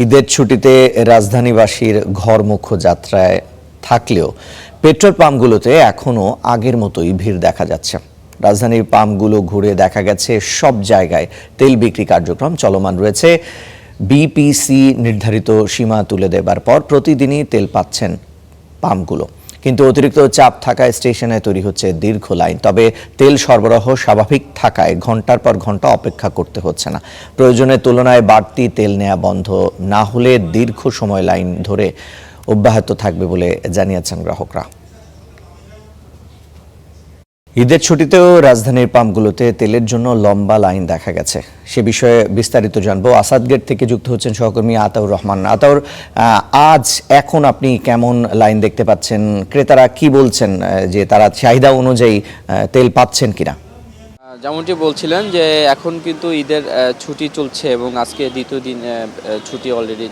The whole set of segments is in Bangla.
ঈদের ছুটিতে রাজধানীবাসীর ঘরমুখো যাত্রায় থাকলেও পেট্রোল পাম্পগুলোতে এখনো আগের মতোই ভিড় দেখা যাচ্ছে। রাজধানীর পাম্পগুলো ঘুরে দেখা গেছে সব জায়গায় তেল বিক্রি কার্যক্রম চলমান রয়েছে। বিপিসি নির্ধারিত সীমা তুলে দেবার পর প্রতিদিনই তেল পাচ্ছেন পাম্পগুলো, কিন্তু অতিরিক্ত চাপ থাকায় স্টেশনে তৈরি হচ্ছে দীর্ঘ লাইন। তবে তেল সরবরাহ স্বাভাবিক থাকায় ঘন্টার পর ঘন্টা অপেক্ষা করতে হচ্ছে না। প্রয়োজনের তুলনায় বাড়তি তেল নেওয়া বন্ধ না হলে দীর্ঘ সময় লাইন ধরে অব্যাহত থাকবে বলে জানিয়েছেন গ্রাহকরা। ঈদের ছুটিতেও রাজধানীর পাম্পগুলোতে তেলের জন্য লম্বা লাইন দেখা গেছে। সে বিষয়ে বিস্তারিত জানবো। আসাদগেট থেকে যুক্ত হচ্ছেন সহকর্মী আতাউর রহমান। আতাউর, আজ এখন আপনি কেমন লাইন দেখতে পাচ্ছেন? ক্রেতারা কি বলছেন যে তারা চাহিদা অনুযায়ী তেল পাচ্ছেন কিনা? যেমনটি বলছিলেন যে এখন কিন্তু ঈদের ছুটি চলছে এবং আজকে দ্বিতীয় দিন ছুটি অলরেডি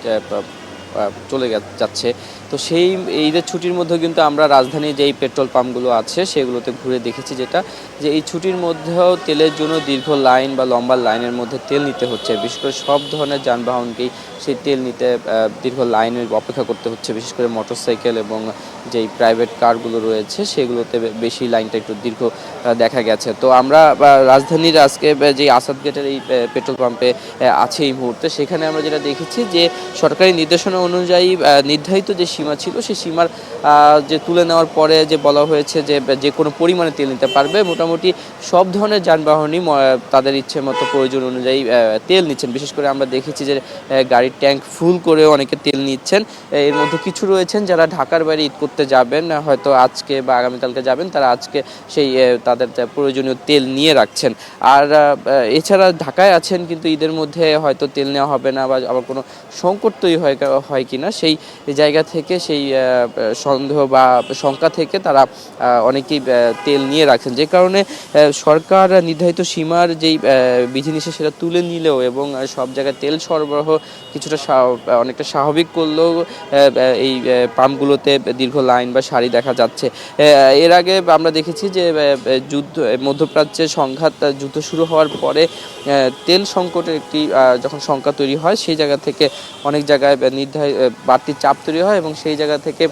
চলে যাচ্ছে। তো সেই ঈদের ছুটির মধ্যে কিন্তু আমরা রাজধানীর যেই পেট্রোল পাম্পগুলো আছে সেগুলোতে ঘুরে দেখেছি যেটা যে এই ছুটির মধ্যেও তেলের জন্য দীর্ঘ লাইন বা লম্বা লাইনের মধ্যে তেল নিতে হচ্ছে। বিশেষ করে সব ধরনের যানবাহনকেই সেই তেল নিতে দীর্ঘ লাইনের অপেক্ষা করতে হচ্ছে। বিশেষ করে মোটরসাইকেল এবং যেই প্রাইভেট কারগুলো রয়েছে সেগুলোতে বেশি লাইনটা একটু দীর্ঘ দেখা গেছে। তো আমরা রাজধানীর আজকে যে আসাদ গেটের এই পেট্রোল পাম্পে আছে এই মুহূর্তে, সেখানে আমরা যেটা দেখেছি যে সরকারি নির্দেশনা অনুযায়ী নির্ধারিত যে সীমা ছিল সেই সীমার যে তুলে নেওয়ার পরে যে বলা হয়েছে যে যে কোনো পরিমাণে তেল নিতে পারবে। মোটামুটি সব ধরনের যানবাহনই তাদের ইচ্ছে মতো প্রয়োজন অনুযায়ী তেল নিচ্ছেন। বিশেষ করে আমরা দেখেছি যে গাড়ির ট্যাঙ্ক ফুল করেও অনেকে তেল নিচ্ছেন। এর মধ্যে কিছু রয়েছেন যারা ঢাকার বাইরে ঈদ করতে যাবেন, হয়তো আজকে বা আগামীকালকে যাবেন, তারা আজকে সেই তাদের প্রয়োজনীয় তেল নিয়ে রাখছেন। আর এছাড়া ঢাকায় আছেন কিন্তু ঈদের মধ্যে হয়তো তেল নেওয়া হবে না বা আবার কোনো সংকট তৈরি হয় কিনা সেই জায়গা থেকে সেই সন্দেহ বা শঙ্কা থেকে তারা অনেকেই তেল নিয়ে রাখছেন। যে কারণে সরকার নির্ধারিত সীমার যেই বিধিনিষেধ সেটা তুলে নিলেও এবং সব জায়গায় তেল সরবরাহ কিছুটা অনেকটা স্বাভাবিক করলেও এই পাম্পগুলোতে দীর্ঘ লাইন বা সারি দেখা যাচ্ছে। এর আগে আমরা দেখেছি যে মধ্যপ্রাচ্যে সংঘাত যুদ্ধ শুরু হওয়ার পরে তেল সংকটের একটি যখন শঙ্কা তৈরি হয় সেই জায়গা থেকে অনেক জায়গায় বাড়তি চাপ তৈরি হয় এবং সেই জায়গা থেকে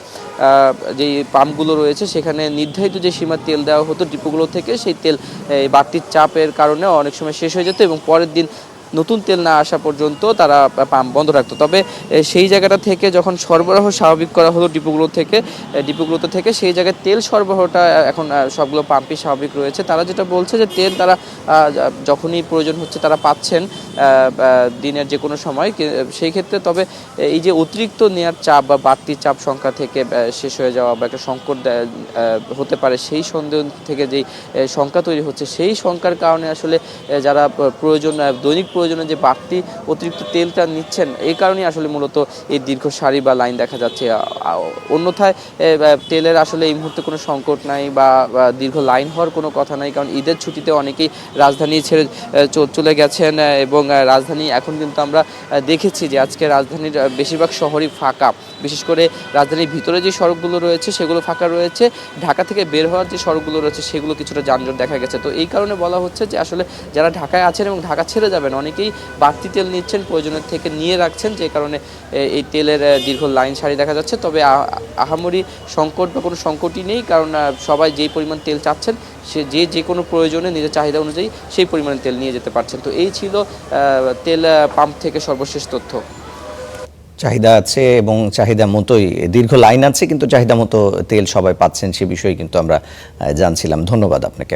যেই পাম্পগুলো রয়েছে সেখানে নির্ধারিত যে সীমা তেল দেওয়া হতো ডিপোগুলো থেকে, সেই তেল বাড়তি চাপের কারণে অনেক সময় শেষ হয়ে যেত এবং পরের দিন নতুন তেল না আসা পর্যন্ত তারা পাম্প বন্ধ রাখতো। তবে সেই জায়গাটা থেকে যখন সরবরাহ স্বাভাবিক করা হলো ডিপোগুলোতে থেকে সেই জায়গায় তেল সরবরাহটা এখন সবগুলো পাম্পই স্বাভাবিক রয়েছে। তারা যেটা বলছে যে তেল তারা যখনই প্রয়োজন হচ্ছে তারা পাচ্ছেন দিনের যে কোনো সময় সেই ক্ষেত্রে। তবে এই যে অতিরিক্ত নেয়ার চাপ বা বাড়তি চাপ সংখ্যা থেকে শেষ হয়ে যাওয়া বা একটা সংকট হতে পারে, সেই সন্দেহ থেকে যেই শঙ্কা তৈরি হচ্ছে সেই শঙ্কার কারণে আসলে যারা দৈনিক প্রয়োজনে যে বাড়তি অতিরিক্ত তেলটা নিচ্ছেন, এই কারণেই আসলে মূলত এই দীর্ঘ সারি বা লাইন দেখা যাচ্ছে। অন্যথায় তেলের আসলে এই মুহূর্তে কোনো সংকট নাই বা দীর্ঘ লাইন হওয়ার কোনো কথা নাই, কারণ ঈদের ছুটিতে অনেকেই রাজধানী ছেড়ে চলে গেছেন এবং রাজধানী এখন কিন্তু আমরা দেখেছি যে আজকে রাজধানীর বেশিরভাগ শহরই ফাঁকা। বিশেষ করে রাজধানীর ভিতরে যে সড়কগুলো রয়েছে সেগুলো ফাঁকা রয়েছে, ঢাকা থেকে বের হওয়ার যে সড়কগুলো রয়েছে সেগুলো কিছুটা যানজট দেখা গেছে। তো এই কারণে বলা হচ্ছে যে আসলে যারা ঢাকায় আছেন এবং ঢাকা ছেড়ে যাবেন অনেকেই বাড়তি তেল নিচ্ছেন, প্রয়োজনের থেকে নিয়ে রাখছেন, যে কারণে এই তেলের দীর্ঘ লাইন সারি দেখা যাচ্ছে। তবে আহামরি সংকট বা কোনো সংকটই নেই, কারণ সবাই যেই পরিমাণ তেল চাচ্ছেন সে যে কোনো প্রয়োজনে নিজের চাহিদা অনুযায়ী সেই পরিমাণে তেল নিয়ে যেতে পারছেন। তো এই ছিল তেল পাম্প থেকে সর্বশেষ তথ্য। চাহিদা আছে এবং চাহিদা মতোই দীর্ঘ লাইন আছে, কিন্তু চাহিদা মতো তেল সবাই পাচ্ছেন সে বিষয়ে কিন্তু আমরা জানছিলাম। ধন্যবাদ আপনাকে।